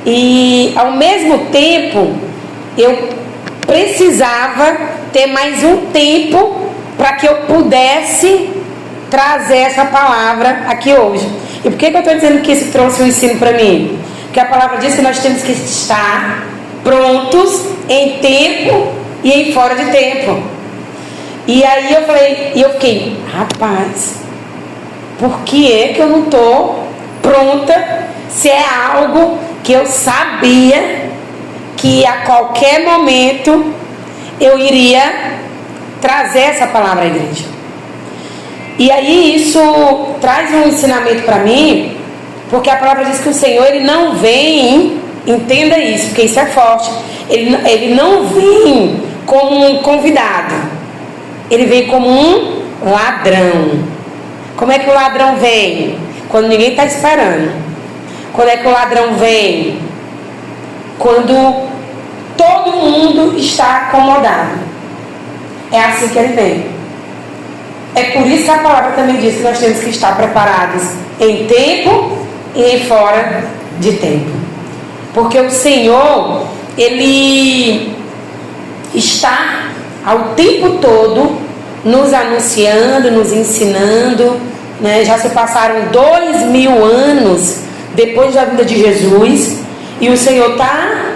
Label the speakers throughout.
Speaker 1: E ao mesmo tempo eu precisava ter mais um tempo para que eu pudesse trazer essa palavra aqui hoje. E por que eu estou dizendo que isso trouxe um ensino para mim? Porque a palavra diz que nós temos que estar prontos em tempo e em fora de tempo. E aí eu fiquei, rapaz, por que é que eu não estou pronta se é algo que eu sabia que a qualquer momento eu iria trazer essa palavra à igreja? E aí isso traz um ensinamento para mim, porque a palavra diz que o Senhor, ele não vem, entenda isso, porque isso é forte, ele não vem como um convidado, ele vem como um ladrão. Como é que o ladrão vem? Quando ninguém está esperando. Quando é que o ladrão vem? Quando todo mundo está acomodado. É assim que ele vem. É por isso que a palavra também diz que nós temos que estar preparados em tempo e em fora de tempo. Porque o Senhor, ele está ao tempo todo nos anunciando, nos ensinando, né? Já se passaram 2000 anos depois da vinda de Jesus, e o Senhor está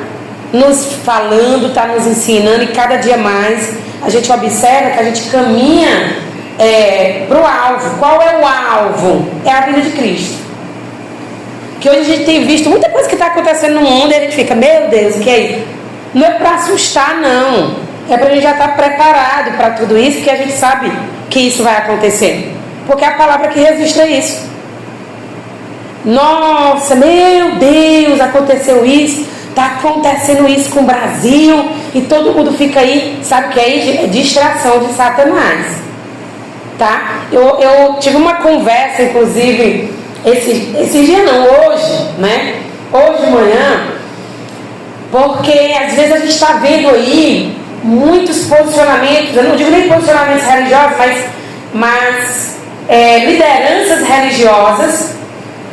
Speaker 1: nos falando, está nos ensinando, e cada dia mais a gente observa que a gente caminha para o alvo. Qual é o alvo? É a vida de Cristo. Que hoje a gente tem visto muita coisa que está acontecendo no mundo e a gente fica, meu Deus, o que é isso? Não é para assustar, não. É para a gente já estar preparado para tudo isso, porque a gente sabe que isso vai acontecer. Porque é a palavra que registra isso. Nossa, meu Deus, aconteceu isso, está acontecendo isso com o Brasil, e todo mundo fica aí, sabe o que é isso? É distração de Satanás. Tá? Eu tive uma conversa, inclusive, esse dia não, hoje, né? Hoje de manhã, porque às vezes a gente está vendo aí muitos posicionamentos, eu não digo nem posicionamentos religiosos, mas lideranças religiosas,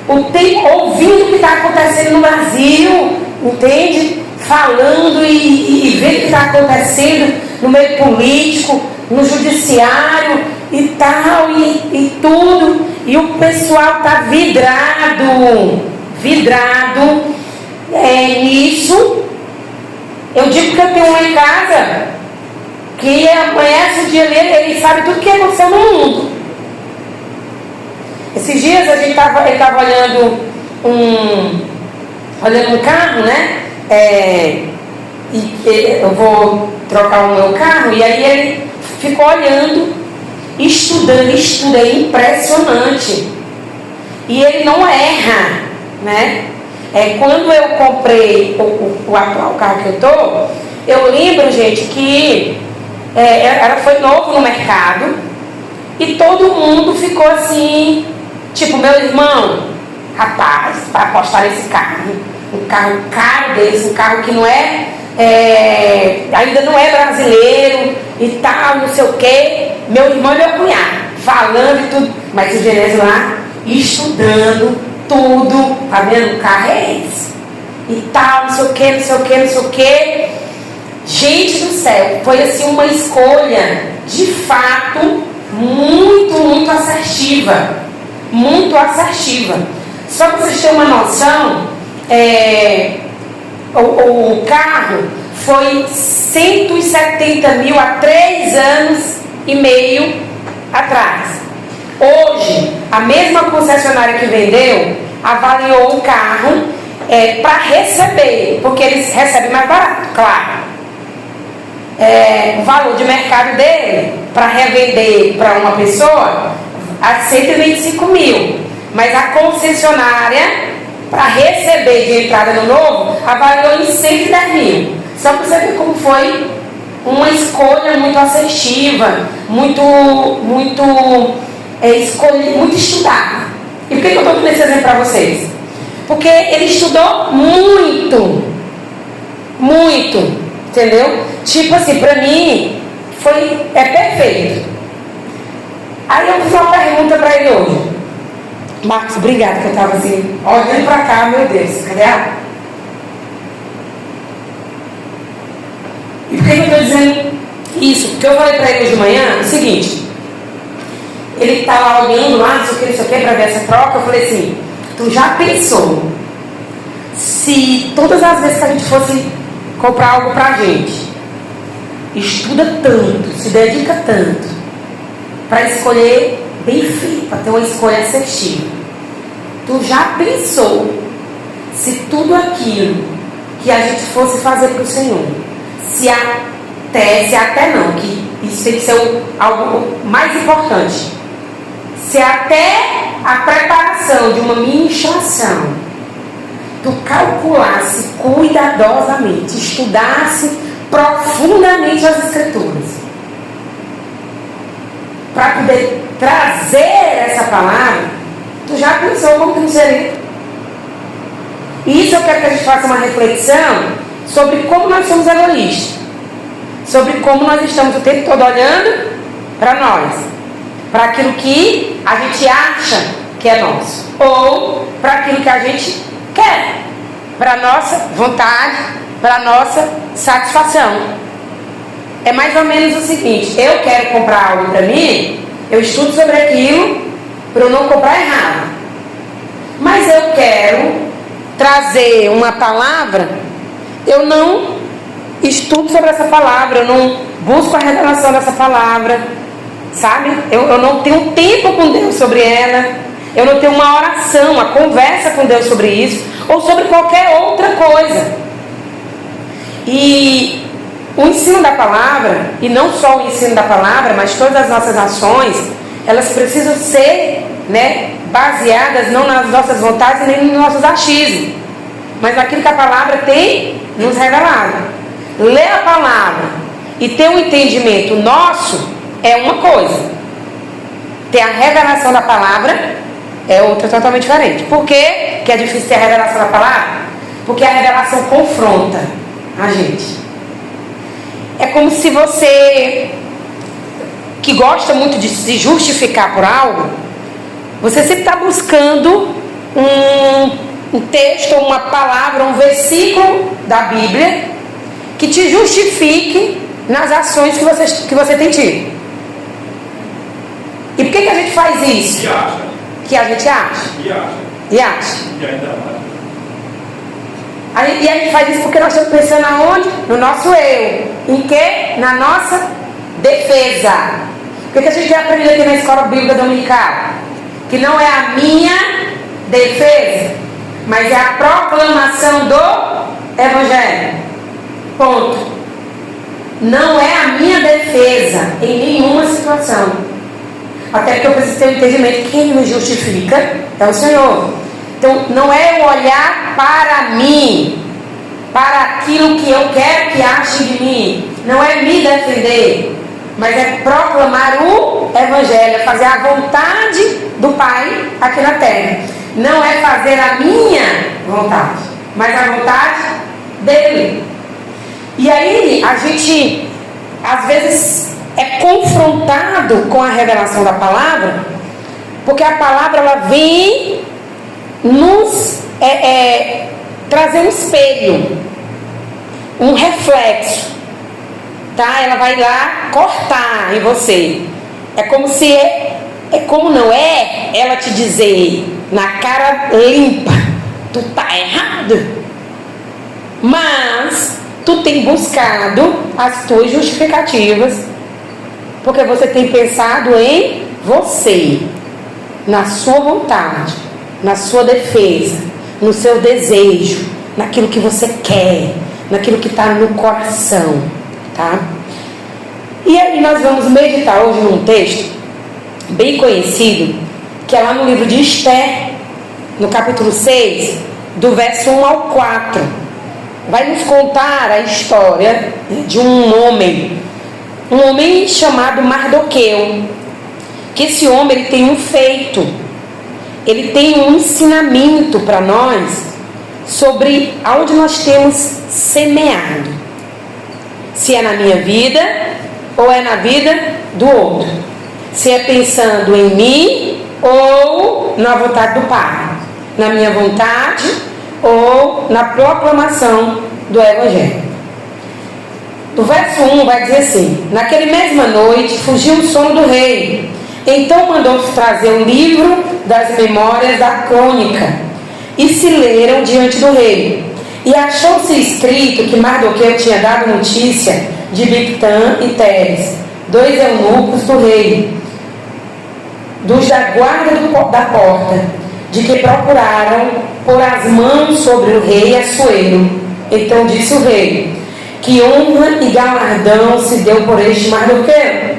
Speaker 1: ouvindo o que está acontecendo no Brasil, entende? Falando e vendo o que está acontecendo no meio político, no judiciário e tal, e tudo, e o pessoal está vidrado nisso. Eu digo que eu tenho uma em casa que amanhece o dia dele, ele sabe tudo que aconteceu no mundo. Esses dias ele estava olhando um carro, né? Eu vou trocar o meu carro, e aí ele ficou olhando, estudando, é impressionante. E ele não erra, né? Quando eu comprei o atual carro que eu estou, eu lembro, gente, que ela foi novo no mercado, e todo mundo ficou assim, tipo, meu irmão, rapaz, para apostar nesse carro, um carro caro desse, um carro que não ainda não é brasileiro e tal, não sei o que, meu irmão e meu cunhado, falando e tudo, mas o Genésio lá, estudando tudo, tá vendo? O carro é esse e tal, não sei o que. Gente do céu, foi assim uma escolha de fato muito assertiva, só para vocês terem uma noção, o carro foi 170 mil há 3 anos e meio atrás. Hoje, a mesma concessionária que vendeu avaliou o carro para receber, porque eles recebem mais barato, claro. O valor de mercado dele para revender para uma pessoa a 125 mil, mas a concessionária para receber de entrada no novo avaliou em 110 mil. Só para você ver como foi uma escolha muito assertiva, muito estudada. E por que eu estou dando esse exemplo para vocês? Porque ele estudou muito, entendeu? Tipo assim, para mim é perfeito. Aí eu fiz uma pergunta para ele hoje. Marcos, obrigado, que eu estava assim, olhando para cá, meu Deus, cadê ela? que eu falei para ele hoje de manhã é o seguinte: ele estava olhando lá, não sei o que, para ver essa troca. Eu falei assim: tu já pensou se todas as vezes que a gente fosse comprar algo pra gente, estuda tanto, se dedica tanto para escolher bem feito, para ter uma escolha assertiva, tu já pensou se tudo aquilo que a gente fosse fazer para o Senhor, se até não, que isso tem que ser algo mais importante, se até a preparação de uma ministração tu calculasse cuidadosamente, estudasse profundamente as Escrituras, para poder trazer essa palavra, tu já pensou como que não seria? E isso eu quero que a gente faça uma reflexão sobre como nós somos egoístas, sobre como nós estamos o tempo todo olhando para nós, para aquilo que a gente acha que é nosso, ou para aquilo que a gente quer, para a nossa vontade, para a nossa satisfação. É mais ou menos o seguinte: eu quero comprar algo para mim, eu estudo sobre aquilo para eu não comprar errado, mas eu quero trazer uma palavra, eu não estudo sobre essa palavra, eu não busco a revelação dessa palavra, sabe? Eu não tenho tempo com Deus sobre ela, eu não tenho uma oração, uma conversa com Deus sobre isso, ou sobre qualquer outra coisa. E o ensino da palavra, e não só o ensino da palavra, mas todas as nossas ações, elas precisam ser, baseadas não nas nossas vontades nem nos nossos achismos, mas naquilo que a palavra tem nos revelado. Ler a palavra e ter um entendimento nosso é uma coisa, ter a revelação da palavra é outra totalmente diferente. Por que é difícil ter a revelação da palavra? Porque a revelação confronta a gente. É como se você, que gosta muito de se justificar por algo, você sempre está buscando um texto, uma palavra, um versículo da Bíblia que te justifique nas ações que você tem tido. E por que a gente faz isso?
Speaker 2: E acha.
Speaker 1: Que a gente acha.
Speaker 2: E acha.
Speaker 1: E
Speaker 2: ainda
Speaker 1: a gente faz isso porque nós estamos pensando aonde? No nosso eu. Em quê? Na nossa defesa. O que a gente tem aprendido aqui na escola bíblica dominical? Que não é a minha defesa, mas é a proclamação do Evangelho. Ponto. Não é a minha defesa em nenhuma situação. Até porque eu preciso ter um entendimento que quem me justifica é o Senhor. Então não é eu olhar para mim, para aquilo que eu quero que achem de mim. Não é me defender, mas é proclamar o Evangelho, é fazer a vontade do Pai aqui na terra. Não é fazer a minha vontade, mas a vontade dele. E aí a gente às vezes é confrontado com a revelação da palavra, porque a palavra ela vem nos trazer um espelho, um reflexo, tá? Ela vai lá cortar em você. É como se como não é ela te dizer na cara limpa: tu tá errado, mas tu tem buscado as tuas justificativas, porque você tem pensado em você, na sua vontade, na sua defesa, no seu desejo, naquilo que você quer, naquilo que está no coração, tá? E aí nós vamos meditar hoje num texto bem conhecido, que é lá no livro de Esther, no capítulo 6, do verso 1 ao 4. Vai nos contar a história de um homem chamado Mardoqueu. Que esse homem ele tem um feito, ele tem um ensinamento para nós sobre aonde nós temos semeado, se é na minha vida ou é na vida do outro, se é pensando em mim ou na vontade do Pai, na minha vontade ou na proclamação do Evangelho. do verso 1 vai dizer assim: naquele mesma noite fugiu o sono do rei. Então mandou-se trazer o livro das memórias da crônica, e se leram diante do rei. E achou-se escrito que Mardoqueu tinha dado notícia de Bigtã e Teres, 2 eunucos do rei, dos da guarda da porta, de que procuraram pôr as mãos sobre o rei Assuero. Então disse o rei: que honra e galardão se deu por este Mardoqueu?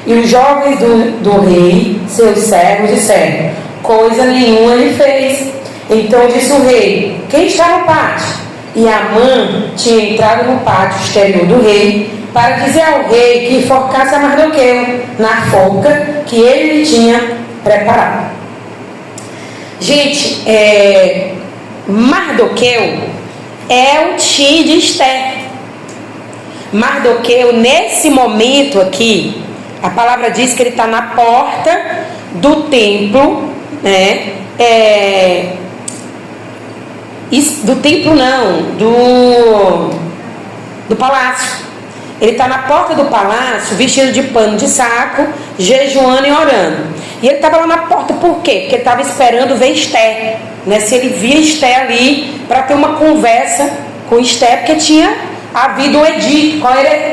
Speaker 1: E os jovens do rei, seus servos, disseram: coisa nenhuma ele fez. Então disse o rei: quem está no pátio? E Amã tinha entrado no pátio exterior do rei para dizer ao rei que enforcasse a Mardoqueu na forca que ele lhe tinha preparado. Gente, Mardoqueu é o tio de Esther. Mardoqueu, nesse momento aqui, a palavra diz que ele está na porta do templo, né? Do templo não, do palácio. Ele está na porta do palácio, vestido de pano de saco, jejuando e orando. E ele estava lá na porta por quê? Porque ele estava esperando ver Esther, né? Se ele via Esther ali, para ter uma conversa com Esther, porque tinha havido um edito.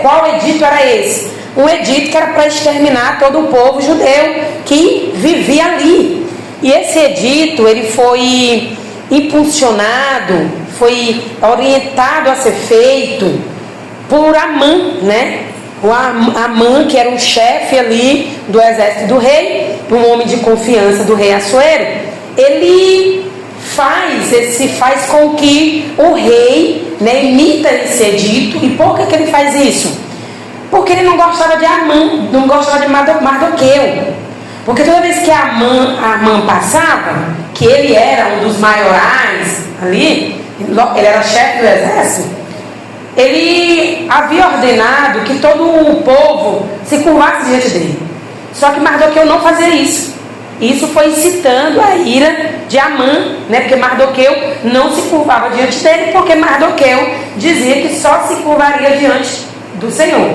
Speaker 1: Qual edito era esse? Um edito que era para exterminar todo o povo judeu que vivia ali. E esse edito, ele foi impulsionado, foi orientado a ser feito por Amã, né? O Amã, que era um chefe ali do exército do rei, um homem de confiança do rei Assuero. Ele faz com que o rei, né, imita esse edito. E por que ele faz isso? Porque ele não gostava de Amã, não gostava de Mardoqueu. Porque toda vez que Amã passava, que ele era um dos maiorais ali, ele era chefe do exército, ele havia ordenado que todo o povo se curvasse diante dele. Só que Mardoqueu não fazia isso. Isso foi incitando a ira de Amã, né? Porque Mardoqueu não se curvava diante dele, porque Mardoqueu dizia que só se curvaria diante do Senhor.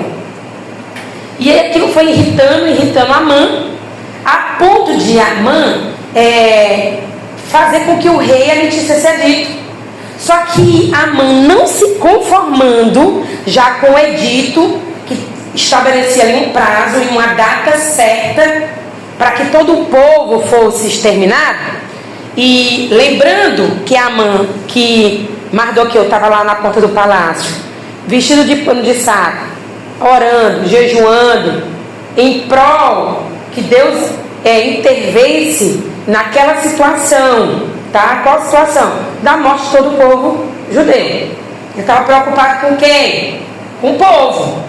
Speaker 1: E aquilo foi irritando Amã, a ponto de Amã fazer com que o rei emitisse esse edito. Só que Amã, não se conformando já com o edito, que estabelecia ali um prazo e uma data certa para que todo o povo fosse exterminado, e lembrando que Mardoqueu estava lá na porta do palácio, vestido de pano de saco, orando, jejuando, em prol que Deus intervesse naquela situação, tá? Qual situação? Da morte de todo o povo judeu. Ele estava preocupado com quem? Com o povo.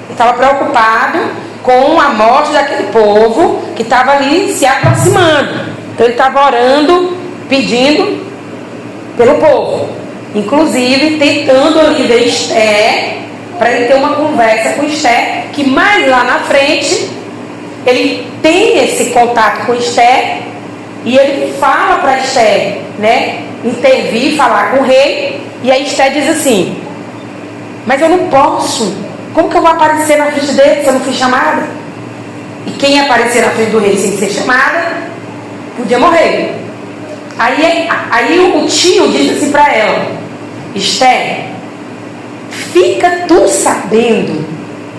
Speaker 1: Ele estava preocupado com a morte daquele povo que estava ali se aproximando. Então ele estava orando, pedindo pelo povo, inclusive tentando ali ver Esther, para ele ter uma conversa com Esther, que mais lá na frente ele tem esse contato com Esther, e ele fala para Esther, né, intervir, falar com o rei. E aí Esther diz assim: mas eu não posso, como que eu vou aparecer na frente dele se eu não fui chamada? E quem ia aparecer na frente do rei sem ser chamada podia morrer. Aí o tio diz assim para ela: Esther, fica tu sabendo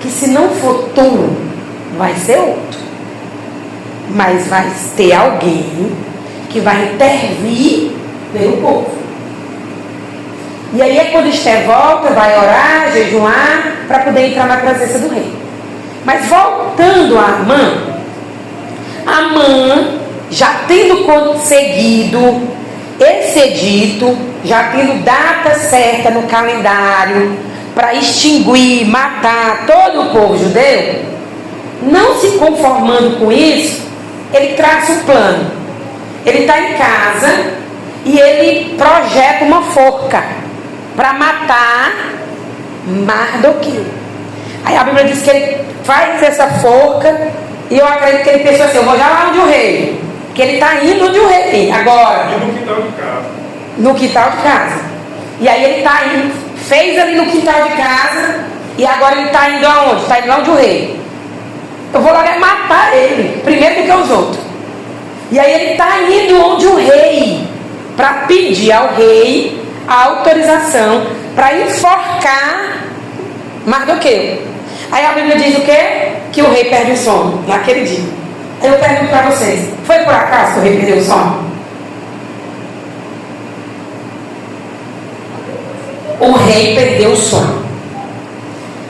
Speaker 1: que se não for tu, vai ser outro, mas vai ter alguém que vai intervir pelo povo. E aí é quando Esther volta, vai orar, jejuar, para poder entrar na presença do rei. Mas voltando a Amã, já tendo conseguido esse edito, já tendo data certa no calendário para extinguir, matar todo o povo judeu, não se conformando com isso, ele traça um plano. Ele está em casa e ele projeta uma forca para matar Mardoqueu. Aí a Bíblia diz que ele faz essa forca, e eu acredito que ele pensou assim: eu vou já lá onde o rei, que ele está indo onde o rei agora.
Speaker 2: E no quintal de casa.
Speaker 1: No quintal de casa. E aí ele está indo, fez ali no quintal de casa, E agora ele está indo aonde? Está indo lá onde o rei. Eu vou logo matar ele, primeiro do que os outros. E aí ele está indo onde o rei, para pedir ao rei a autorização para enforcar Mardoqueu. Aí a Bíblia diz o quê? Que o rei perde o sono naquele dia. Aí eu pergunto para vocês, foi por acaso que o rei perdeu o sono? O rei perdeu o sono.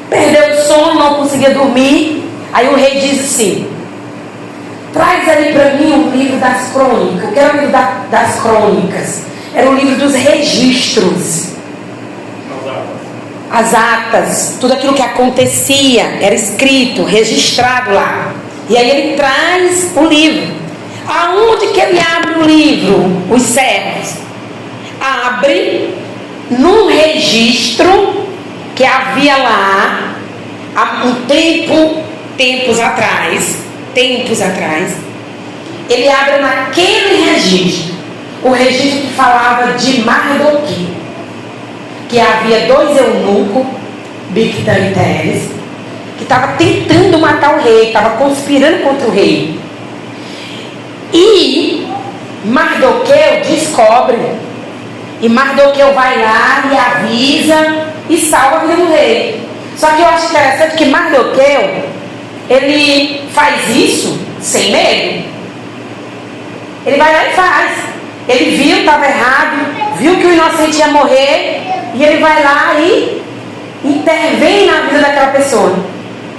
Speaker 1: Perdeu o sono, não conseguia dormir. Aí o rei diz assim: traz aí para mim o livro das crônicas. Eu quero o livro das crônicas. Era o livro dos registros. As atas, tudo aquilo que acontecia era escrito, registrado lá. E aí ele traz o livro. Aonde que ele abre o livro? Os servos abre num registro que havia lá há um tempos atrás, ele abre naquele registro, o registro que falava de Mardoqueu, que havia 2 eunucos, Bigtan e Teres, que estavam tentando matar o rei, estavam conspirando contra o rei. E Mardoqueu descobre, e Mardoqueu vai lá e avisa e salva a vida do rei. Só que eu acho interessante que Mardoqueu, ele faz isso sem medo. Ele vai lá e faz. Ele viu, estava errado, viu que o inocente ia morrer, e ele vai lá e intervém na vida daquela pessoa.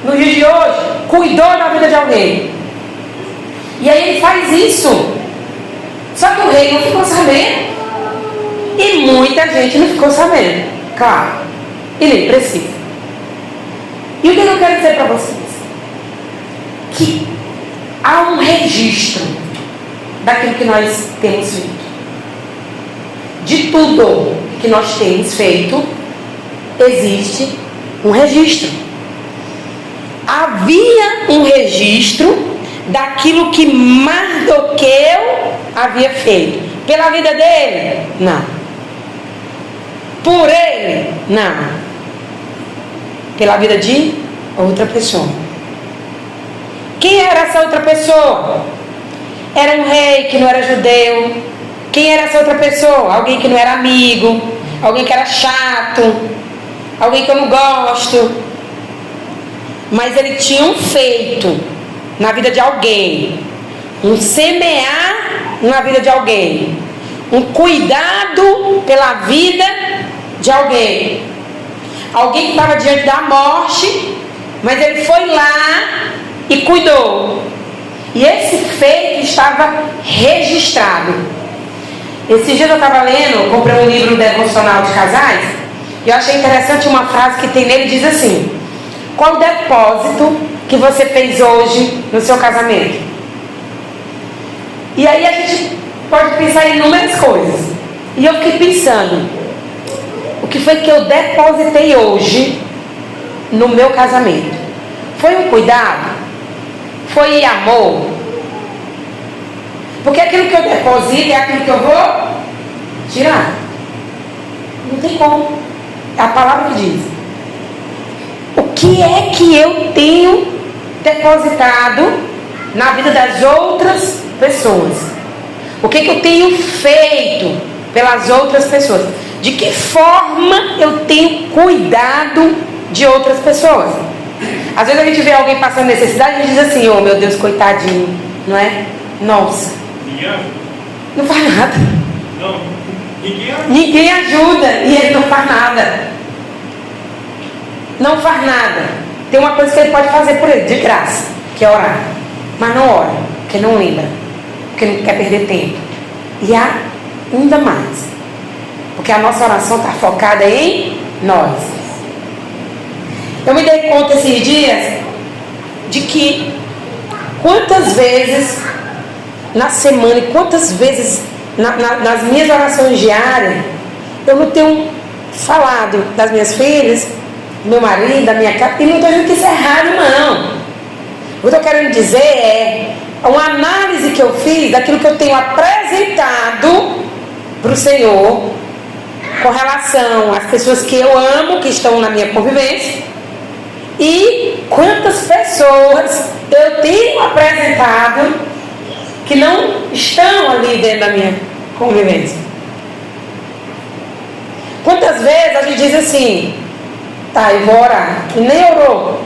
Speaker 1: No dia de hoje, cuidou da vida de alguém. E aí ele faz isso. Só que o rei não ficou sabendo. E muita gente não ficou sabendo. Claro. E nem precisa. E o que eu quero dizer para vocês? Que há um registro daquilo que nós temos feito. De tudo que nós temos feito, existe um registro. Havia um registro daquilo que Mardoqueu havia feito. Pela vida dele? Não. Por ele? Não. Pela vida de outra pessoa. Quem era essa outra pessoa? Era um rei que não era judeu. Quem era essa outra pessoa? Alguém que não era amigo, alguém que era chato, alguém que eu não gosto. Mas ele tinha um feito na vida de alguém, um semear na vida de alguém, um cuidado pela vida de alguém. Alguém que estava diante da morte, mas ele foi lá e cuidou. E esse feito estava registrado. Esses dias eu estava lendo, eu comprei um livro devocional de casais, e eu achei interessante uma frase que tem nele, diz assim: qual o depósito que você fez hoje no seu casamento? E aí a gente pode pensar em inúmeras coisas. E eu fiquei pensando, o que foi que eu depositei hoje no meu casamento? Foi um cuidado? Foi amor? Porque aquilo que eu deposito é aquilo que eu vou tirar. Não tem como. É a palavra que diz. O que é que eu tenho depositado na vida das outras pessoas? O que é que eu tenho feito pelas outras pessoas? De que forma eu tenho cuidado de outras pessoas? Às vezes a gente vê alguém passando necessidade e a gente diz assim: oh meu Deus, coitadinho, não é? Nossa, não faz nada.
Speaker 2: Não,
Speaker 1: Ninguém ajuda e ele não faz nada. Não faz nada. Tem uma coisa que ele pode fazer por ele, de graça, que é orar. Mas não ora, porque não lembra, porque não quer perder tempo. E ainda mais, porque a nossa oração está focada em nós. Eu me dei conta esses dias de que quantas vezes na semana e quantas vezes nas minhas orações diárias eu não tenho falado das minhas filhas, do meu marido, da minha casa, e não estou dizendo que isso é errado, não. O que eu estou querendo dizer é uma análise que eu fiz daquilo que eu tenho apresentado para o Senhor com relação às pessoas que eu amo, que estão na minha convivência, E quantas pessoas eu tenho apresentado que não estão ali dentro da minha convivência. Quantas vezes a gente diz assim, tá, eu vou orar, e nem orou.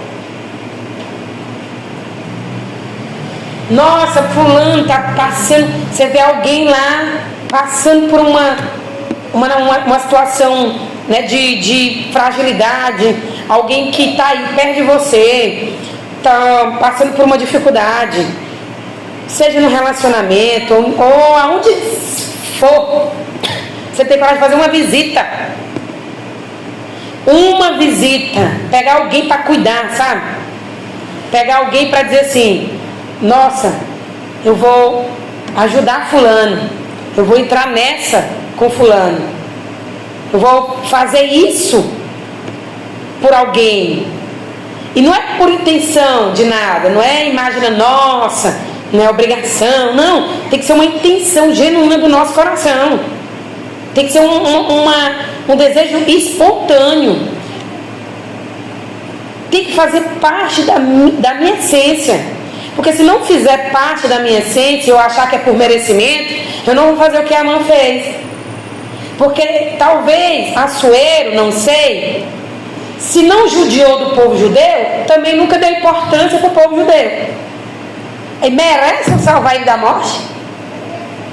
Speaker 1: Nossa, fulano está passando, você vê alguém lá passando por uma situação, né, de fragilidade, alguém que está aí perto de você, está passando por uma dificuldade, seja no relacionamento ou aonde for, você tem coragem de fazer uma visita. Uma visita, pegar alguém para cuidar, sabe? Pegar alguém para dizer assim, nossa, eu vou ajudar fulano, eu vou entrar nessa com fulano, eu vou fazer isso por alguém. E não é por intenção de nada, não é imagina, nossa, não é obrigação, não, tem que ser uma intenção genuína do nosso coração, tem que ser um desejo espontâneo, tem que fazer parte da minha essência. Porque se não fizer parte da minha essência, eu achar que é por merecimento, eu não vou fazer o que a irmã fez. Porque talvez Assuero, não sei, se não judiou do povo judeu, também nunca deu importância para o povo judeu. E merece salvar ele da morte?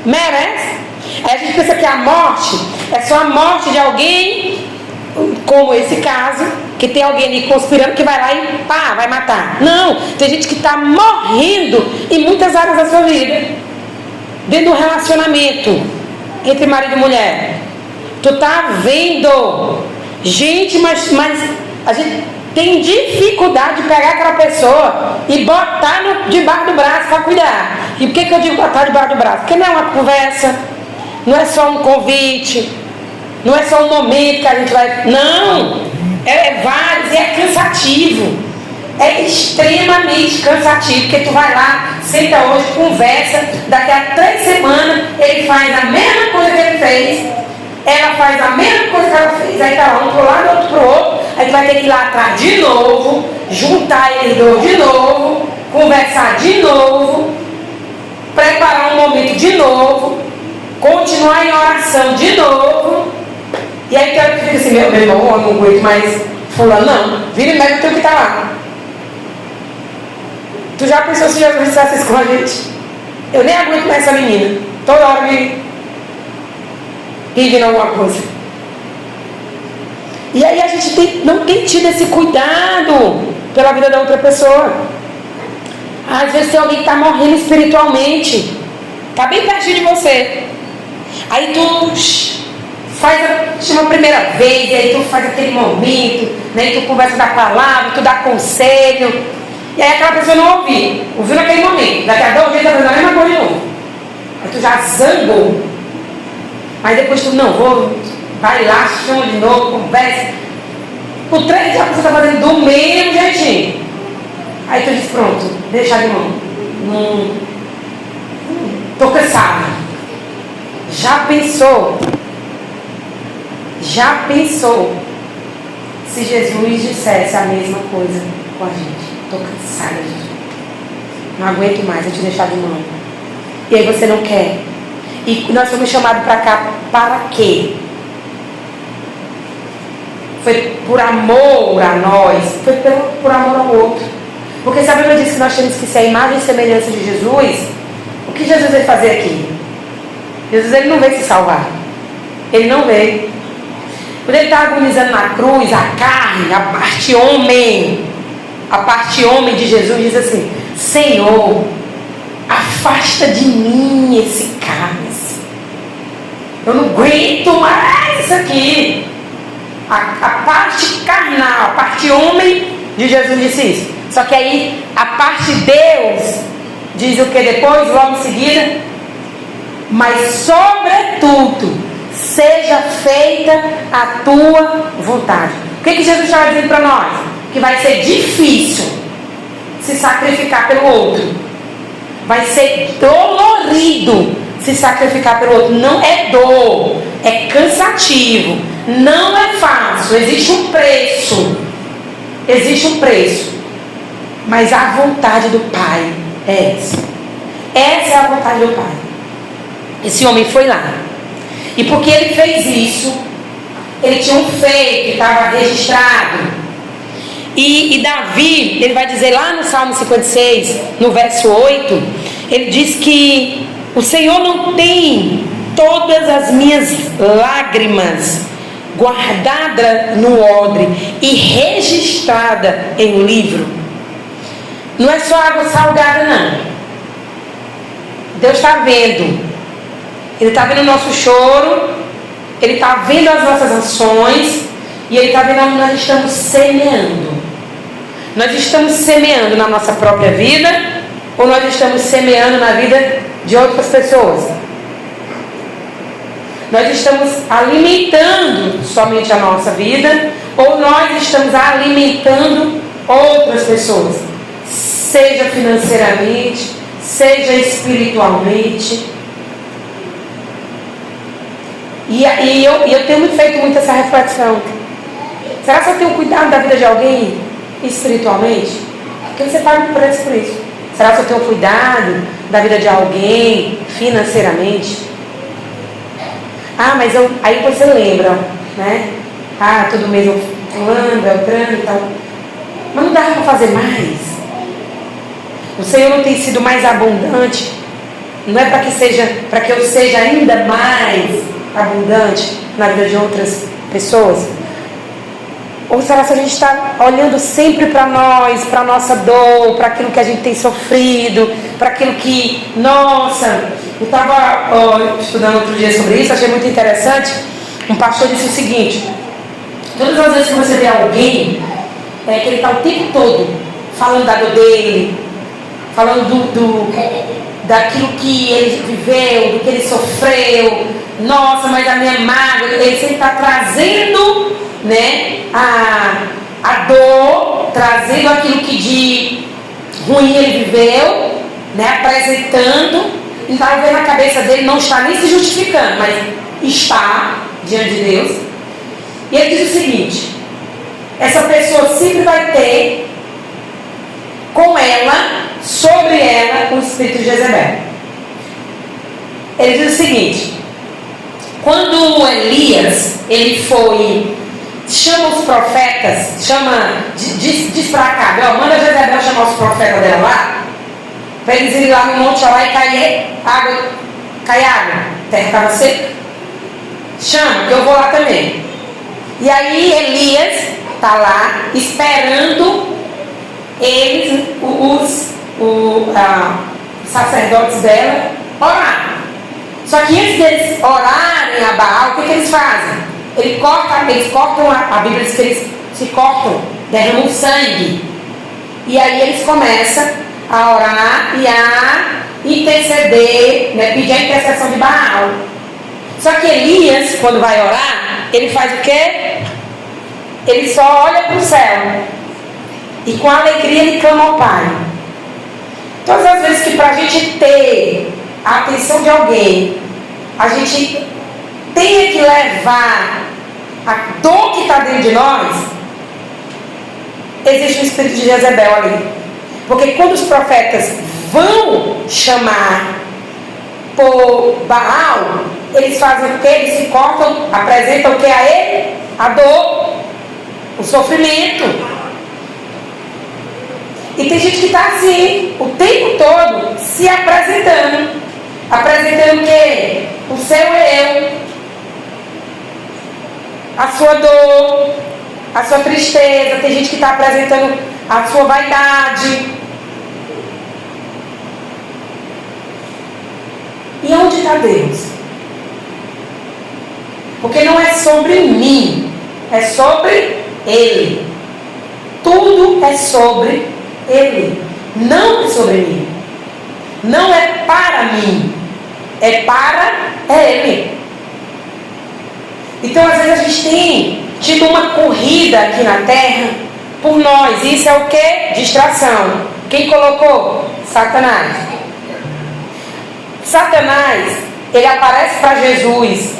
Speaker 1: Merece. Aí a gente pensa que a morte é só a morte de alguém, como esse caso, que tem alguém ali conspirando que vai lá e pá, vai matar. Não, tem gente que está morrendo em muitas áreas da sua vida. Dentro do relacionamento entre marido e mulher. Tu tá vendo gente, mas a gente tem dificuldade de pegar aquela pessoa e botar debaixo do braço para cuidar. E por que eu digo botar debaixo do braço? Porque não é uma conversa, não é só um convite, não é só um momento que a gente vai... Não! É vários e é cansativo. É extremamente cansativo. Porque tu vai lá, senta hoje, conversa, daqui a 3 semanas ele faz a mesma coisa que ele fez, ela faz a mesma coisa que ela fez, aí tá lá um pro lado, outro pro outro, aí tu vai ter que ir lá atrás de novo, juntar eles dois de novo, conversar de novo, preparar um momento de novo, continuar em oração de novo. E aí tu fica assim, meu irmão, eu não aguento mais fulano, não. Vira e mexe o teu que está lá. Tu já pensou se Jesus dissesse isso com a gente? Eu nem aguento mais essa menina. Toda hora me pedindo alguma coisa. E aí a gente não tem tido esse cuidado pela vida da outra pessoa. Às vezes tem alguém que está morrendo espiritualmente. Está bem pertinho de você. Aí tu... chama a primeira vez, e aí tu faz aquele momento, né, e tu conversa da palavra, tu dá conselho, e aí aquela pessoa não ouviu naquele momento, daqui a 2 dias tá fazendo a mesma coisa de novo, aí tu já zangou, mas depois tu vai lá, chama de novo, conversa, por 3 dias a pessoa tá fazendo do mesmo jeitinho, aí tu diz, pronto, deixa de mão, tô cansada. Já pensou se Jesus dissesse a mesma coisa com a gente? Estou cansada, Jesus. Não aguento mais, eu te deixar de mão. E aí você não quer. E nós fomos chamados para cá para quê? Foi por amor a nós, foi por amor ao outro. Porque se a Bíblia diz que nós temos que ser a imagem e semelhança de Jesus, o que Jesus veio fazer aqui? Jesus ele não veio se salvar. Ele não veio. Quando ele está agonizando na cruz, a carne, a parte homem de Jesus diz assim, Senhor, afasta de mim esse cálice. Eu não aguento mais isso aqui. A parte carnal, a parte homem de Jesus disse isso. Só que aí a parte Deus diz o que depois, logo em seguida? Mas sobretudo seja feita a tua vontade. O que Jesus estava dizendo para nós? Que vai ser difícil se sacrificar pelo outro. Vai ser dolorido se sacrificar pelo outro. Não é dor, é cansativo. Não é fácil, existe um preço. existe um preço, mas a vontade do Pai é essa. Essa é a vontade do Pai. Esse homem foi lá, e porque ele fez isso, ele tinha um feito que estava registrado. E Davi, ele vai dizer lá no Salmo 56, no verso 8, ele diz que o Senhor não tem todas as minhas lágrimas guardada no odre e registrada em um livro. Não é só água salgada, não. Deus está vendo. Ele está vendo o nosso choro, Ele está vendo as nossas ações, e Ele está vendo onde nós estamos semeando. Nós estamos semeando na nossa própria vida, ou nós estamos semeando na vida de outras pessoas? Nós estamos alimentando somente a nossa vida, ou nós estamos alimentando outras pessoas, seja financeiramente, seja espiritualmente. E eu tenho feito muito essa reflexão. Será que eu tenho cuidado da vida de alguém espiritualmente? Porque você paga um preço por isso. Será que eu tenho cuidado da vida de alguém financeiramente? Mas aí você lembra, né? Todo mês eu fulano, beltrano e tal. Mas não dá para fazer mais? O Senhor não tem sido mais abundante? Não é para que eu seja ainda mais abundante na vida de outras pessoas? Ou será que a gente está olhando sempre para nós, para a nossa dor, para aquilo que a gente tem sofrido, para aquilo que, nossa, eu estava estudando outro dia sobre isso, achei muito interessante. Um pastor disse o seguinte: todas as vezes que você vê alguém, que ele está o tempo todo falando da dor dele, falando daquilo que ele viveu, do que ele sofreu, nossa, mas a minha mágoa, ele sempre está trazendo, né, a dor, trazendo aquilo que de ruim ele viveu, né, apresentando. Então, vendo na cabeça dele, não está nem se justificando, mas está diante de Deus. E ele diz o seguinte: essa pessoa sempre vai ter com ela, sobre ela, o espírito de Jezebel. Ele diz o seguinte: quando Elias, ele foi, chama os profetas, diz para cá, manda Jezebel chamar os profetas dela lá, para eles irem lá no monte lá e cair água, a terra estava seca. Chama, que eu vou lá também. E aí Elias está lá esperando eles, os sacerdotes dela, orar. Só que antes deles orarem a Baal, o que eles fazem? Eles cortam, a Bíblia diz que eles se cortam, derramam sangue. E aí eles começam a orar e a interceder, né, pedir a intercessão de Baal. Só que Elias, quando vai orar, ele faz o quê? Ele só olha para o céu e com alegria ele clama ao Pai. Todas as vezes que para a gente ter a atenção de alguém, a gente tem que levar a dor que está dentro de nós, existe um espírito de Jezebel ali. Porque quando os profetas vão chamar por Baal, eles fazem o que? Eles se cortam, apresentam o que a ele? A dor, o sofrimento. E tem gente que está assim, o tempo todo, se apresentando. Apresentando o quê? O seu eu, a sua dor, a sua tristeza. Tem gente que está apresentando a sua vaidade. E onde está Deus? Porque não é sobre mim, é sobre Ele. Tudo é sobre Ele, não é sobre mim. Não é para mim, é para Ele. Então, às vezes a gente tem tido uma corrida aqui na terra por nós. Isso é o que? Distração. Quem colocou? Satanás. Satanás, ele aparece para Jesus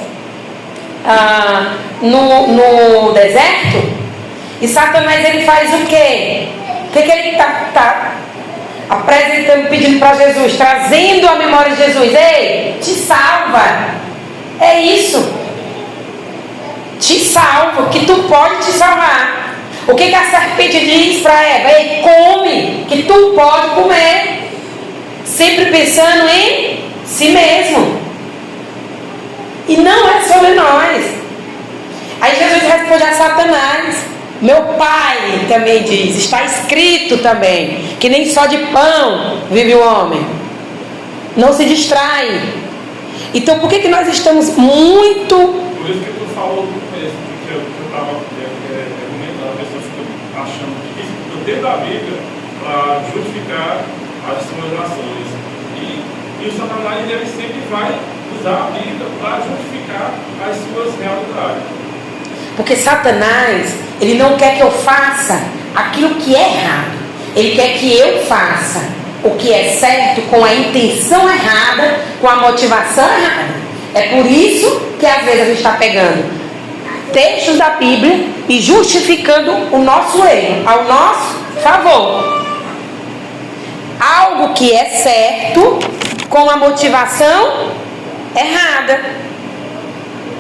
Speaker 1: no deserto, E Satanás, ele faz o quê? O que ele está apresentando, pedindo para Jesus, trazendo a memória de Jesus? Ei, te salva. É isso. Te salvo, que tu pode te salvar. O que a serpente diz para Eva? Ei, come, que tu pode comer. Sempre pensando em si mesmo. E não é sobre nós. Aí Jesus responde a Satanás. Meu pai também diz, está escrito também, que nem só de pão vive o homem. Não se distrai. Então por que nós estamos muito...
Speaker 2: Por isso que tu falou no começo, que eu estava argumentando, a pessoa fica achando que eu dentro da Bíblia para justificar as suas ações. E o Satanás, ele sempre vai usar a Bíblia para justificar as suas realidades.
Speaker 1: Porque Satanás, ele não quer que eu faça aquilo que é errado. Ele quer que eu faça o que é certo com a intenção errada, com a motivação errada. É por isso que às vezes a gente está pegando textos da Bíblia e justificando o nosso erro ao nosso favor. Algo que é certo com a motivação errada.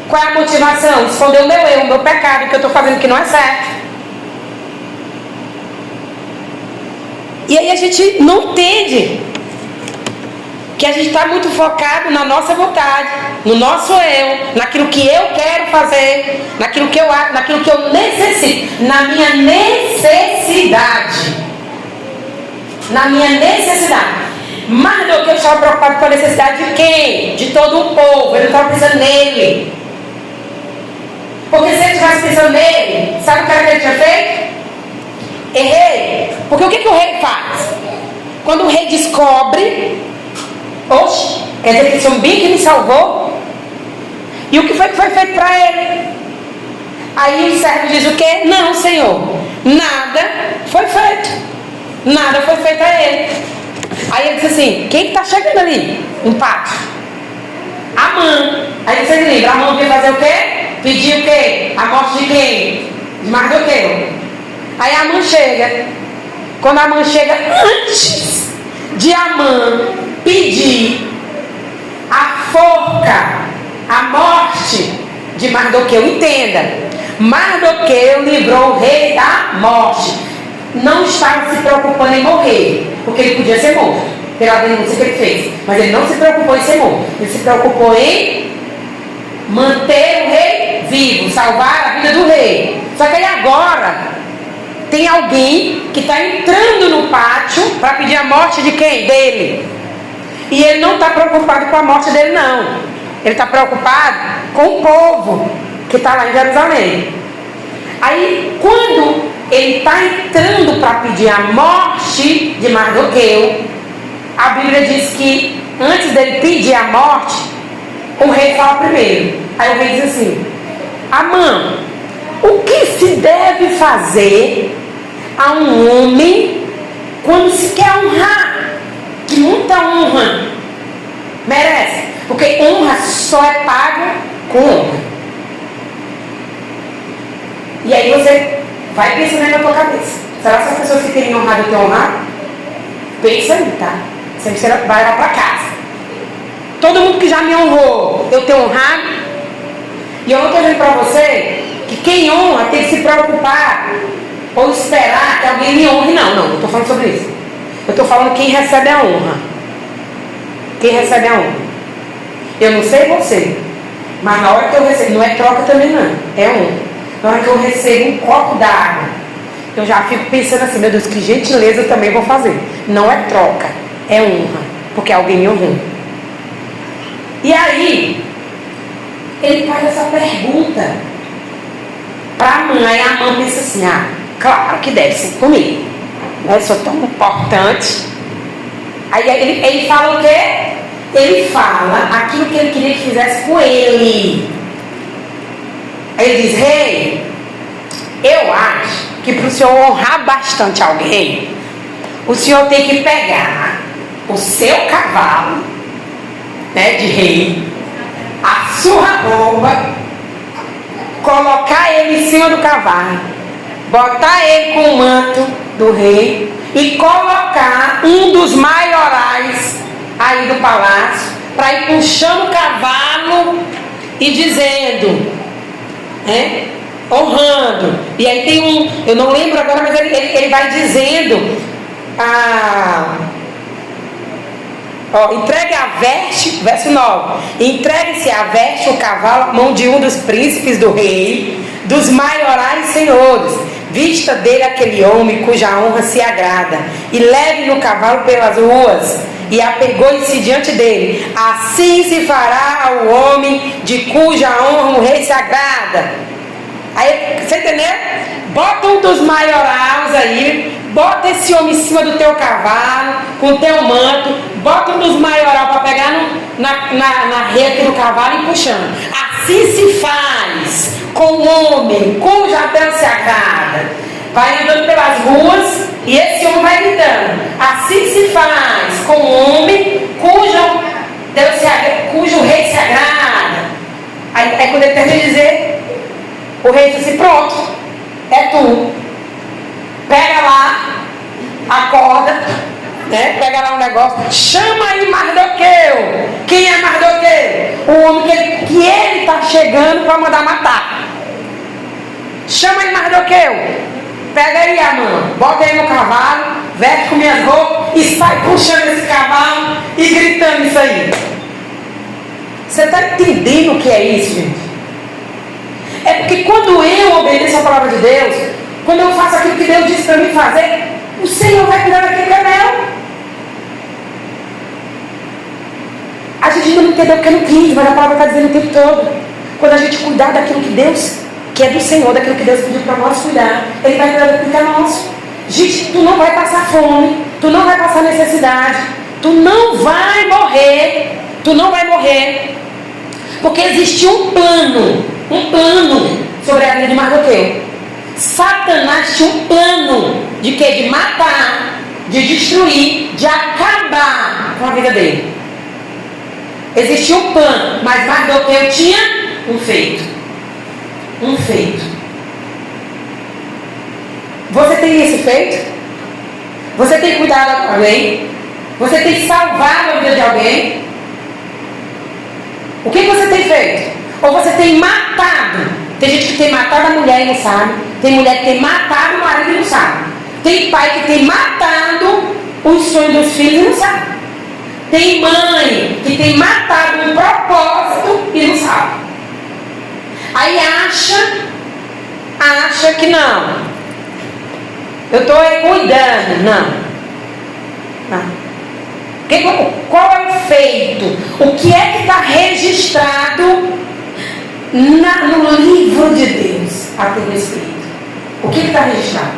Speaker 1: Qual é a motivação? Esconder o meu erro, o meu pecado, que eu estou fazendo que não é certo. E aí a gente não entende que a gente está muito focado na nossa vontade, no nosso eu, naquilo que eu quero fazer, naquilo que eu necessito, na minha necessidade. Na minha necessidade. Mais do que eu estava preocupado com a necessidade de quem? De todo o povo. Eu não estava pensando nele. Porque se ele estivesse pensando nele, sabe o que ele tinha feito? Errei. Porque o que o rei faz? Quando o rei descobre, oxe, quer dizer que esse homem que me salvou. E o que foi feito para ele? Aí o servo diz o quê? Não, Senhor, nada foi feito. Nada foi feito a ele. Aí ele diz assim, quem está chegando ali no pátio? Amã. Aí você lembra, Amã veio fazer o quê? Pedir o quê? A morte de quem? De Mardoqueu. Aí Amã chega. Quando Amã chega, antes de Amã pedir a forca, a morte de Mardoqueu, entenda, Mardoqueu livrou o rei da morte. Não estava se preocupando em morrer, porque ele podia ser morto pela denúncia que ele fez, mas ele não se preocupou em ser morto. Ele se preocupou em manter o rei vivo, salvar a vida do rei. Só que aí agora tem alguém que está entrando no pátio para pedir a morte de quem? Dele. E ele não está preocupado com a morte dele, não. Ele está preocupado com o povo que está lá em Jerusalém. Aí quando ele está entrando para pedir a morte de Mardoqueu, a Bíblia diz que antes dele pedir a morte, o rei fala primeiro. Aí o rei diz assim, Amã, o que se deve fazer a um homem quando se quer honrar? Que muita honra merece, porque honra só é paga com honra. E aí você vai pensando aí na tua cabeça, será que as pessoas que têm honrado eu tenho honrado? Pensa aí, tá? Você vai lá para casa. Todo mundo que já me honrou, eu tenho honrado? E eu não estou dizendo para você que quem honra tem que se preocupar ou esperar que alguém me honre. Não, não estou falando sobre isso. Eu estou falando quem recebe a honra. Quem recebe a honra. Eu não sei você, mas na hora que eu recebo, não é troca também não, é honra. Na hora que eu recebo um copo d'água, eu já fico pensando assim, meu Deus, que gentileza eu também vou fazer. Não é troca, é honra, porque alguém me honrou. E aí, ele faz essa pergunta para a mãe. Aí a mãe pensa assim, claro que deve ser comigo. Eu sou tão importante. Aí ele fala o quê? Ele fala aquilo que ele queria que fizesse com ele. Aí ele diz, rei, eu acho que para o senhor honrar bastante alguém, o senhor tem que pegar o seu cavalo, né, de rei, a sua roupa, colocar ele em cima do cavalo, botar ele com o manto do rei e colocar um dos maiorais aí do palácio para ir puxando o cavalo e dizendo, honrando. E aí tem um, eu não lembro agora, mas ele vai dizendo, entregue a veste, verso 9, entregue-se a veste, o cavalo, à mão de um dos príncipes do rei, dos maiorais senhores, vista dele aquele homem cuja honra se agrada, e leve no cavalo pelas ruas, e apegou-se diante dele. Assim se fará ao homem de cuja honra o rei se agrada. Aí, você entendeu? Bota um dos maiorais aí, bota esse homem em cima do teu cavalo, com o teu manto, bota um dos maiorais para pegar na rede do cavalo e puxando. Assim se faz com o homem cuja Deus se agrada. Vai andando pelas ruas e esse homem vai gritando. Assim se faz com o homem cujo rei se agrada. Aí quando ele termina de dizer, o rei diz assim, pronto, é tu. Pega lá a corda, pega lá um negócio, chama aí Mardoqueu. Quem é Mardoqueu? O homem que ele está chegando para mandar matar. Chama aí Mardoqueu. Pega aí a mão, bota aí no cavalo, veste com minhas roupas e sai puxando esse cavalo e gritando isso aí. Você está entendendo o que é isso, gente? É porque quando eu obedeço a palavra de Deus, quando eu faço aquilo que Deus disse para mim fazer, o Senhor vai cuidar daquele que é meu. A gente ainda não entendeu porque não quis, mas a palavra está dizendo o tempo todo. Quando a gente cuidar daquilo que Deus, que é do Senhor, daquilo que Deus pediu para nós cuidar, Ele vai cuidar daquilo que é nosso. Gente, tu não vai passar fome, tu não vai passar necessidade, tu não vai morrer, porque existe um plano sobre a vida de Mardoqueu. Satanás tinha um plano de quê? De matar, de destruir, de acabar com a vida dele. Existia um plano, mas Mardoqueu tinha um feito. Você tem esse feito? Você tem cuidado de alguém? Você tem salvado a vida de alguém? O que você tem feito? Ou você tem matado? Tem gente que tem matado a mulher e não sabe. Tem mulher que tem matado o marido e não sabe. Tem pai que tem matado os sonhos dos filhos e não sabe. Tem mãe que tem matado um propósito e não sabe. Aí acha que não. Eu estou cuidando. Não. Qual é o feito? O que é que está registrado no livro de Deus a teu respeito? O que está registrado?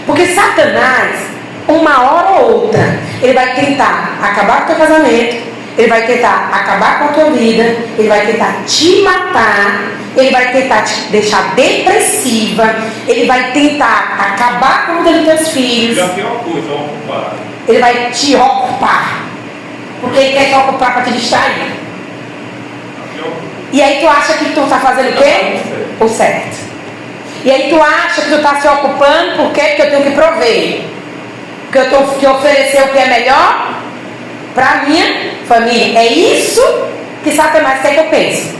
Speaker 1: Porque Satanás, uma hora ou outra, ele vai tentar acabar com o teu casamento, ele vai tentar acabar com a tua vida, ele vai tentar te matar, ele vai tentar te deixar depressiva, ele vai tentar acabar com a vida dos teus filhos.
Speaker 2: Já tem uma coisa, ocupar.
Speaker 1: Ele vai te ocupar, porque ele quer te ocupar para te distrair. E aí tu acha que tu está fazendo o quê? O certo. E aí tu acha que tu está se ocupando porque eu tenho que prover, porque eu tenho que oferecer o que é melhor para a minha família. É isso que Satanás quer que eu pense.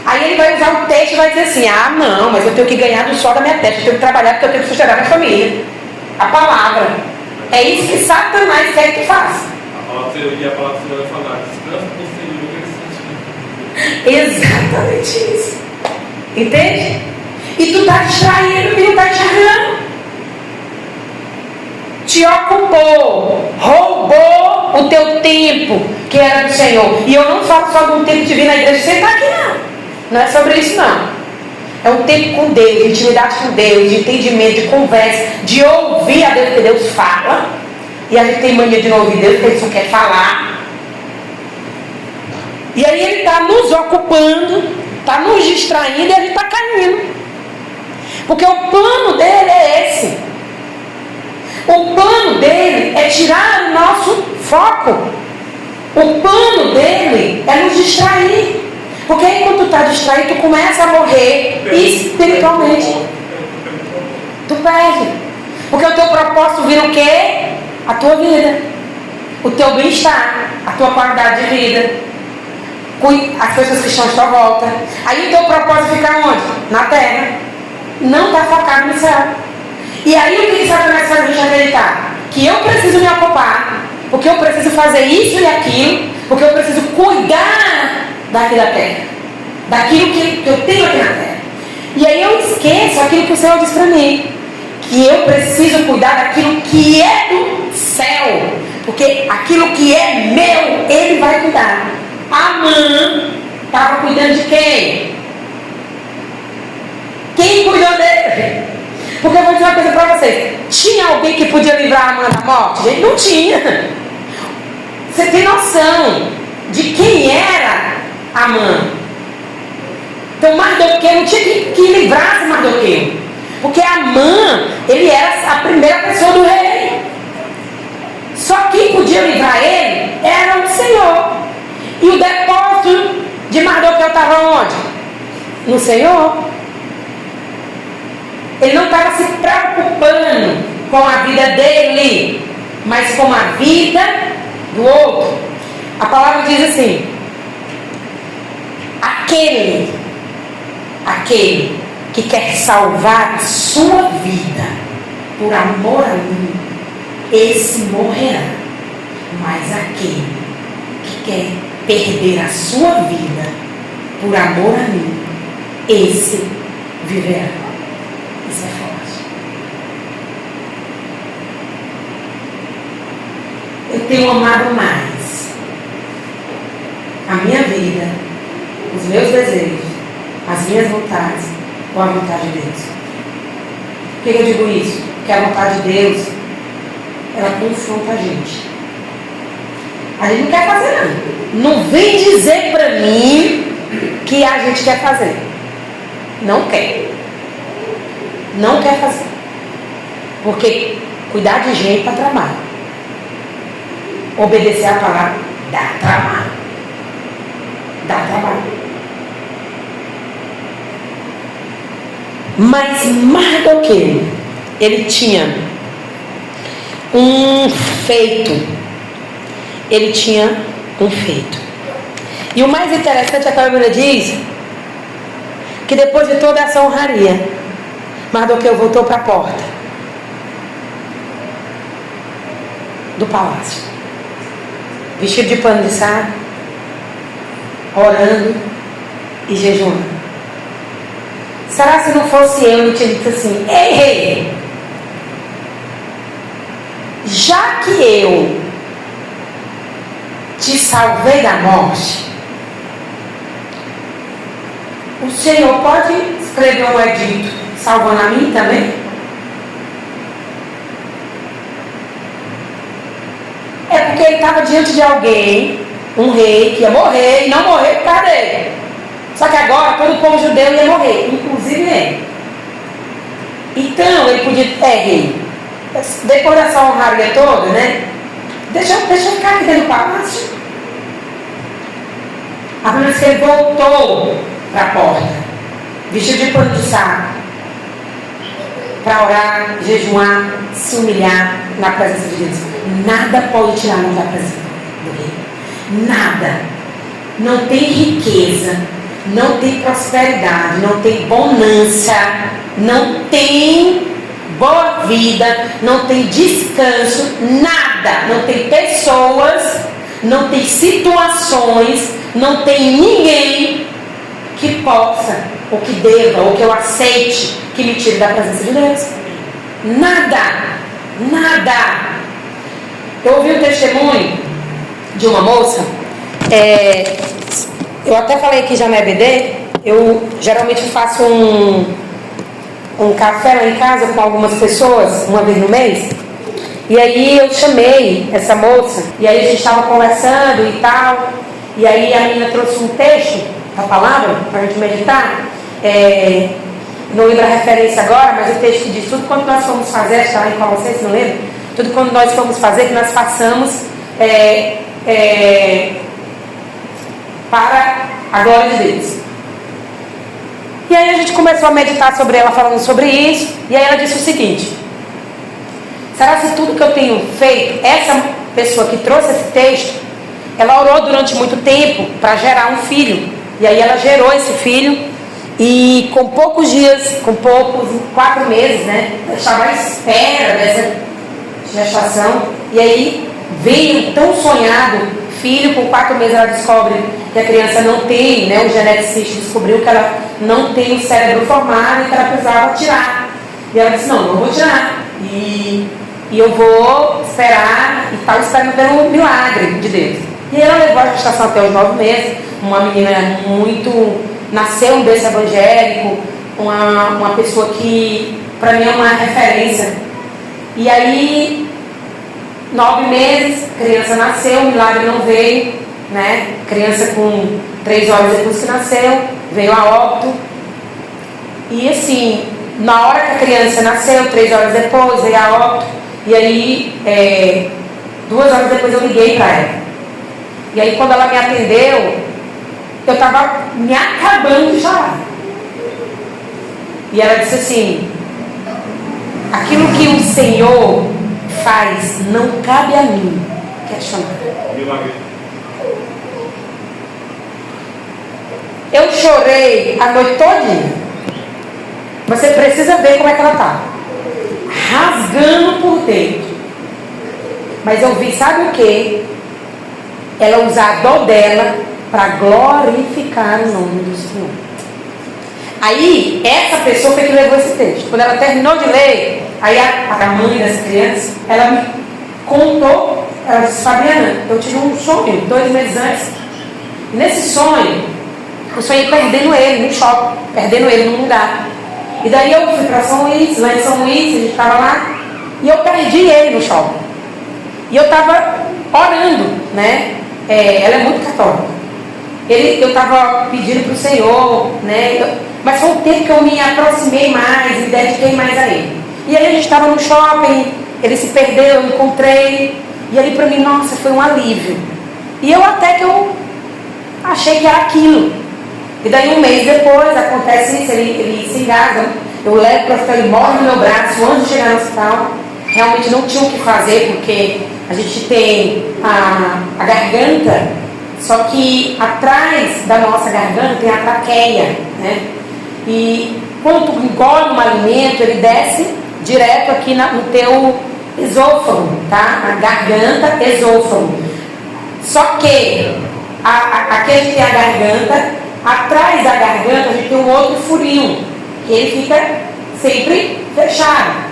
Speaker 1: Aí ele vai usar o texto e vai dizer assim, não, mas eu tenho que ganhar do sol da minha testa, eu tenho que trabalhar porque eu tenho que sustentar minha família. A palavra. É isso que Satanás quer que faça.
Speaker 2: A palavra do Senhor vai falar, descansa no Senhor, que ele se
Speaker 1: exatamente isso. Entende? E tu está distraindo e não está enxergando. Te ocupou, roubou o teu tempo que era do Senhor. E eu não falo só de um tempo de vir na igreja e sentar aqui, não. Não é sobre isso, não. É um tempo com Deus, de intimidade com Deus, de entendimento, de conversa, de ouvir a Deus, que Deus fala. E a gente tem mania de não ouvir Deus, porque ele só quer falar. E aí ele está nos ocupando, está nos distraindo e a gente está caindo. Porque o plano dele é esse. O plano dele é tirar o nosso foco. O plano dele é nos distrair. Porque aí quando tu está distraído, tu começa a morrer espiritualmente. Tu perde. Porque o teu propósito vira o quê? A tua vida. O teu bem-estar. A tua qualidade de vida. As pessoas que estão à tua volta. Aí o teu propósito fica onde? Na terra. Não está focado no céu. E aí o que Satanás faz a gente acreditar? Que eu preciso me ocupar, porque eu preciso fazer isso e aquilo, porque eu preciso cuidar daqui da terra, daquilo que eu tenho aqui na terra. E aí eu esqueço aquilo que o Senhor diz para mim, que eu preciso cuidar daquilo que é do céu, porque aquilo que é meu, Ele vai cuidar. Amã estava cuidando de quem? Quem cuidou dele? Porque eu vou dizer uma coisa para vocês. Tinha alguém que podia livrar a Amã da morte? Gente, não tinha. Você tem noção de quem era Amã? Então Mardoqueu não tinha que livrar Mardoqueu. Porque Amã, ele era a primeira pessoa do rei. Só quem podia livrar ele era o Senhor. E o depósito de Mardoqueu estava onde? No Senhor. Ele não estava se preocupando com a vida dele, mas com a vida do outro. A palavra diz assim: aquele que quer salvar a sua vida por amor a mim, esse morrerá. Mas aquele que quer perder a sua vida por amor a mim, esse viverá. Isso é forte. Eu tenho amado mais a minha vida, os meus desejos, as minhas vontades, ou a vontade de Deus. Por que eu digo isso? Porque a vontade de Deus, ela confronta a gente. A gente não quer fazer não. Não vem dizer pra mim que a gente quer fazer. Não quer. Não quer fazer. Porque cuidar de gente dá trabalho. Obedecer a palavra dá trabalho. Dá trabalho. Mas Mardoqueu, ele tinha um feito. Ele tinha um feito. E o mais interessante é que a Bíblia diz que depois de toda essa honraria, Mardoqueu voltou para a porta do palácio, vestido de pano de saco, orando e jejuando. Será se não fosse eu tinha dito assim: ei, rei, já que eu te salvei da morte, o Senhor pode escrever um edito salvando a mim também? É porque ele estava diante de alguém, um rei que ia morrer e não morrer por causa dele. Só que agora todo o povo judeu ia morrer, inclusive ele. Então ele podia, rei, depois dessa honraria toda, né? Deixa eu ficar aqui dentro do palácio. A Bíblia diz que ele voltou para a porta, vestido de pano de saco, para orar, jejuar, se humilhar na presença de Deus. Nada pode tirar a mão da presença do rei. Nada. Não tem riqueza, não tem prosperidade, não tem bonança, não tem boa vida, não tem descanso, nada. Não tem pessoas, não tem situações, não tem ninguém que possa, ou que deva, ou que eu aceite que me tire da presença de Deus. Nada. Nada. Eu ouvi um testemunho de uma moça, eu até falei aqui já na EBD, eu geralmente faço um café lá em casa com algumas pessoas, uma vez no mês, e aí eu chamei essa moça, e aí a gente estava conversando e tal, e aí a menina trouxe um texto, a palavra, para a gente meditar, não lembro a referência agora, mas o texto diz: tudo quanto nós fomos fazer, está lá em Colossenses, não lembro? Tudo quanto nós fomos fazer, que nós façamos para a glória de Deus. E aí a gente começou a meditar sobre ela, falando sobre isso. E aí ela disse o seguinte: será se tudo que eu tenho feito, essa pessoa que trouxe esse texto, ela orou durante muito tempo para gerar um filho. E aí ela gerou esse filho. E com poucos dias, 4 meses, né? Eu estava à espera dessa gestação. E aí veio tão sonhado filho. Com 4 meses ela descobre que a criança não tem, né? O geneticista descobriu que ela não tem o cérebro formado e que ela precisava tirar. E ela disse: não vou tirar. E eu vou esperar. E estava esperando pelo milagre de Deus. E ela levou a gestação até os 9 meses. Uma menina nasceu um berço evangélico, uma pessoa que para mim é uma referência. E aí, 9 meses, criança nasceu, o milagre não veio, né? Criança com 3 horas depois que nasceu, veio a óbito. E assim, na hora que a criança nasceu, 3 horas depois, veio a óbito. E aí, 2 horas depois eu liguei para ela. E aí quando ela me atendeu, eu estava me acabando de chorar. E ela disse assim: aquilo que o Senhor faz não cabe a mim questionar. Eu chorei a noite todinha. Você precisa ver como é que ela está, rasgando por dentro. Mas eu vi, sabe o que? Ela usar a dor dela para glorificar o nome do Senhor. Aí, essa pessoa foi que levou esse texto. Quando ela terminou de ler, aí a mãe dessa criança, ela me contou, ela disse: Fabiana, eu tive um sonho 2 meses antes. E nesse sonho, eu sonhei perdendo ele no shopping, perdendo ele num lugar. E daí eu fui para São Luís, lá em São Luís, a gente estava lá, e eu perdi ele no shopping. E eu estava orando, né? Ela é muito católica. Eu estava pedindo para o Senhor, né? Mas foi um tempo que eu me aproximei mais, me dediquei mais a ele. E aí a gente estava no shopping, ele se perdeu, eu encontrei. E ali para mim, nossa, foi um alívio. E eu até que eu achei que era aquilo. E daí 1 mês depois acontece isso, ele se engasga. Eu levo para o hospital, ele morre no meu braço antes de chegar no hospital. Realmente não tinha o que fazer, porque a gente tem a garganta, só que atrás da nossa garganta tem a traqueia, né? E quando tu engole um alimento, ele desce direto aqui no teu esôfago, tá? A garganta, esôfago. Só que aquele que tem a garganta, atrás da garganta a gente tem um outro furinho, que ele fica sempre fechado,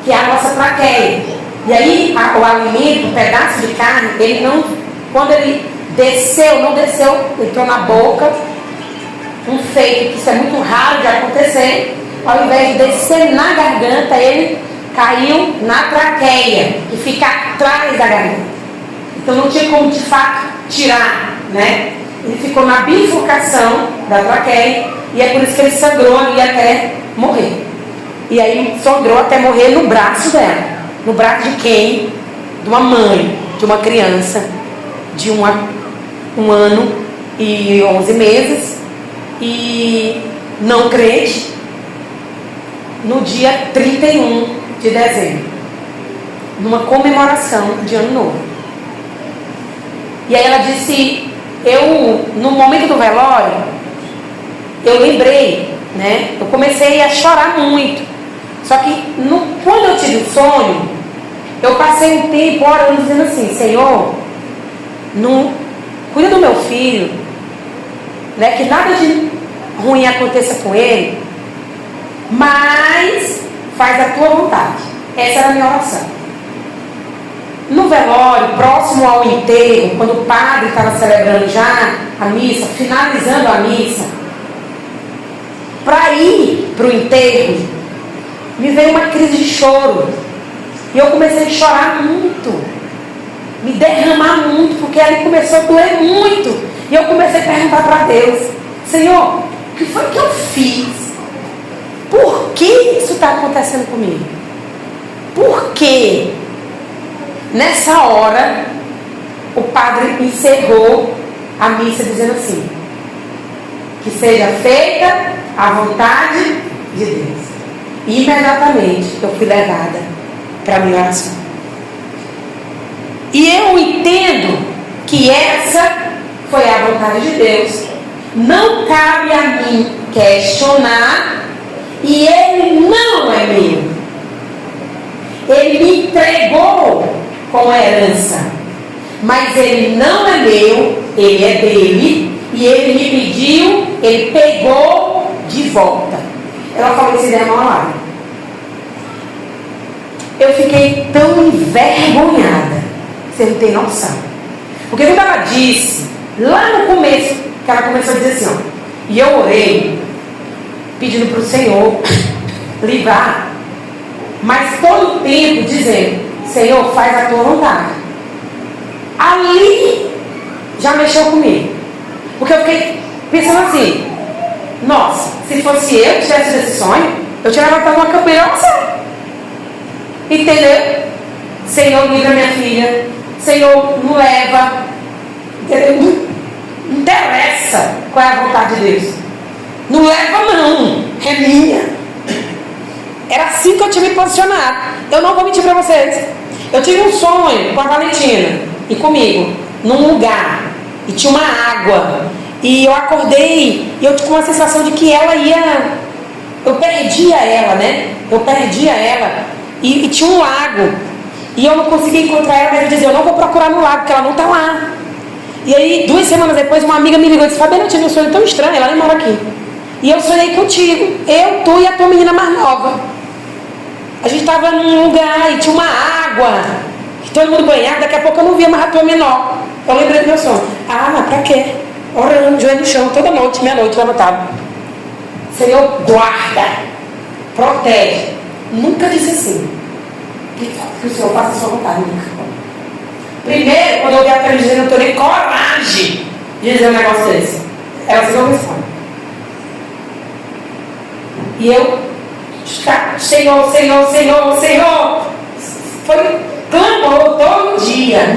Speaker 1: que é a nossa traqueia. E aí o alimento, o pedaço de carne, ele não, quando ele não desceu, entrou na boca, um feito que isso é muito raro de acontecer, ao invés de descer na garganta, ele caiu na traqueia, que fica atrás da garganta. Então não tinha como de fato tirar, né? Ele ficou na bifurcação da traqueia, e é por isso que ele sangrou ali até morrer. E aí sangrou até morrer no braço dela. No braço de quem? De uma mãe, de uma criança de 1 ano e 11 meses, e não crente, no dia 31 de dezembro, numa comemoração de Ano Novo. E aí ela disse, no momento do velório, eu lembrei, né? Eu comecei a chorar muito. Só que quando eu tive o sonho, eu passei um tempo orando, dizendo assim: Senhor, cuida do meu filho, né, que nada de ruim aconteça com ele, mas faz a tua vontade. Essa era a minha oração. No velório, próximo ao enterro, quando o padre estava celebrando já a missa, finalizando a missa, para ir para o enterro, me veio uma crise de choro. E eu comecei a chorar muito, me derramar muito, porque ali começou a doer muito. E eu comecei a perguntar para Deus: Senhor, o que foi que eu fiz? Por que isso está acontecendo comigo? Por quê? Nessa hora, o padre encerrou a missa dizendo assim: que seja feita a vontade de Deus. E imediatamente eu fui levada para a minha oração. E eu entendo que essa foi a vontade de Deus. Não cabe a mim questionar, e Ele não é meu. Ele me entregou como herança, mas Ele não é meu, Ele é dele, e Ele me pediu, Ele pegou de volta. Ela falou esse irmão lá. Eu fiquei tão envergonhada, você não tem noção. Porque quando ela disse, lá no começo, que ela começou a dizer assim, ó, e eu orei, pedindo para o Senhor livrar, mas todo o tempo dizendo, Senhor, faz a tua vontade. Ali já mexeu comigo. Porque eu fiquei pensando assim, nossa, se fosse eu que tivesse esse sonho, eu tinha levantado uma campanha, nossa, entendeu? Senhor, livra minha filha. Senhor, não leva. Entendeu? Não interessa qual é a vontade de Deus. Não leva não, é minha. Era assim que eu tinha me posicionado. Eu não vou mentir para vocês. Eu tive um sonho com a Valentina e comigo, num lugar, e tinha uma água. E eu acordei e eu tive uma sensação de que ela ia... Eu perdia ela, né? Eu perdia ela. E tinha um lago. E eu não conseguia encontrar ela, mas eu dizia, eu não vou procurar no lago, porque ela não está lá. E aí, 2 semanas depois, uma amiga me ligou e disse, Fabiana, eu tive um sonho tão estranho, ela nem mora aqui. E eu sonhei contigo, eu, tu e a tua menina mais nova. A gente estava num lugar e tinha uma água, que todo mundo banhava, daqui a pouco eu não via mais a tua menor. Eu lembrei do meu sonho. Ah, mas pra quê? Orando, joelho no chão, toda noite, meia-noite, levantava. Senhor, guarda, protege. Nunca disse assim. Que o Senhor faça a sua vontade, nunca. Primeiro, quando eu vi a televisão, eu não tenho nem coragem de dizer um negócio desse. Ela se não responde. E eu, Senhor, Senhor, Senhor, Senhor. Foi clamor todo dia.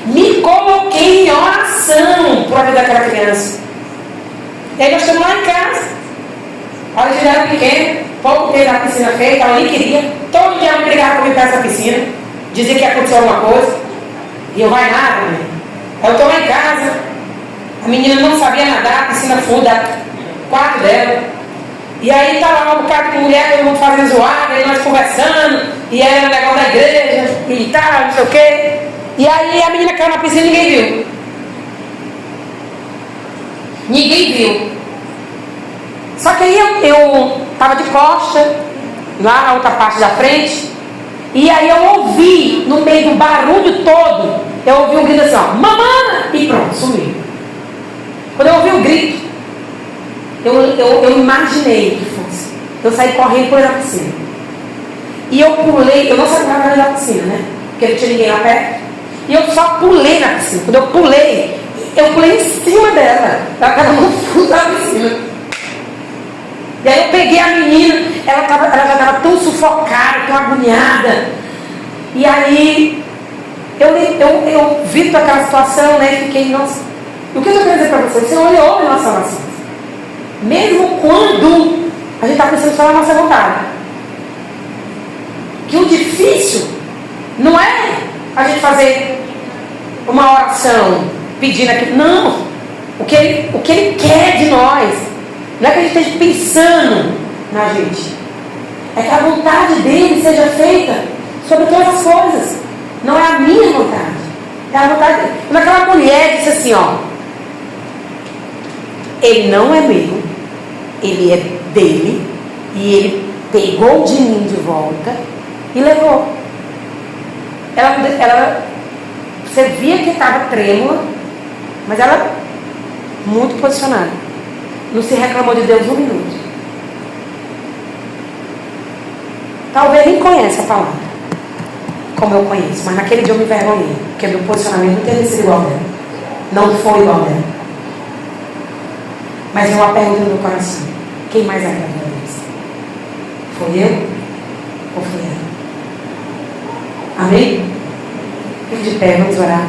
Speaker 1: Me coloquei em oração por a vida daquela criança. E aí nós estamos lá em casa. A gente era pequena, pouco tempo na piscina feita, ela nem queria. Todo dia ela brigava comigo para essa piscina, dizia que ia acontecer alguma coisa. E eu, vai nada, né? Eu estou lá em casa, a menina não sabia nadar, a piscina funda, quarto dela. E aí tá lá um bocado de mulher, todo mundo fazendo zoada, e nós conversando, e era um negócio da igreja, e tal, não sei o quê. E aí a menina caiu na piscina e ninguém viu. Ninguém viu. Só que aí eu estava de costa, lá na outra parte da frente, e aí eu ouvi, no meio do barulho todo, eu ouvi um grito assim, ó, mamãe! E pronto, sumiu. Quando eu ouvi o grito, eu imaginei que fosse. Eu saí correndo por na piscina. E eu pulei, eu não sabia nada da piscina, né? Porque não tinha ninguém lá perto. E eu só pulei na piscina. Quando eu pulei em cima dela. Ela estava no fundo da piscina. E aí eu peguei a menina, ela já estava tão sufocada, tão agoniada. E aí eu vi toda aquela situação, né? E fiquei, nossa, o que eu quero dizer para vocês? Você olhou em nossa oração. Mesmo quando a gente está pensando só na nossa vontade. Que o difícil não é a gente fazer uma oração pedindo aquilo. Não. O que ele quer de nós não é que a gente esteja pensando na gente. É que a vontade dele seja feita sobre todas as coisas. Não é a minha vontade. É a vontade dele. Quando aquela mulher disse assim, ó, ele não é meu, ele é dele, e ele pegou de mim de volta e levou. Você via que estava trêmula, mas ela muito posicionada. Não se reclamou de Deus um minuto. Talvez nem conheça a palavra, como eu conheço, mas naquele dia eu me envergonhei, porque meu posicionamento não teria sido igual dela. Não foi igual dela. Mas eu uma pergunta no meu coração: quem mais agradou a Deus? Foi eu ou foi ela? Amém? Fique de pé, vamos orar.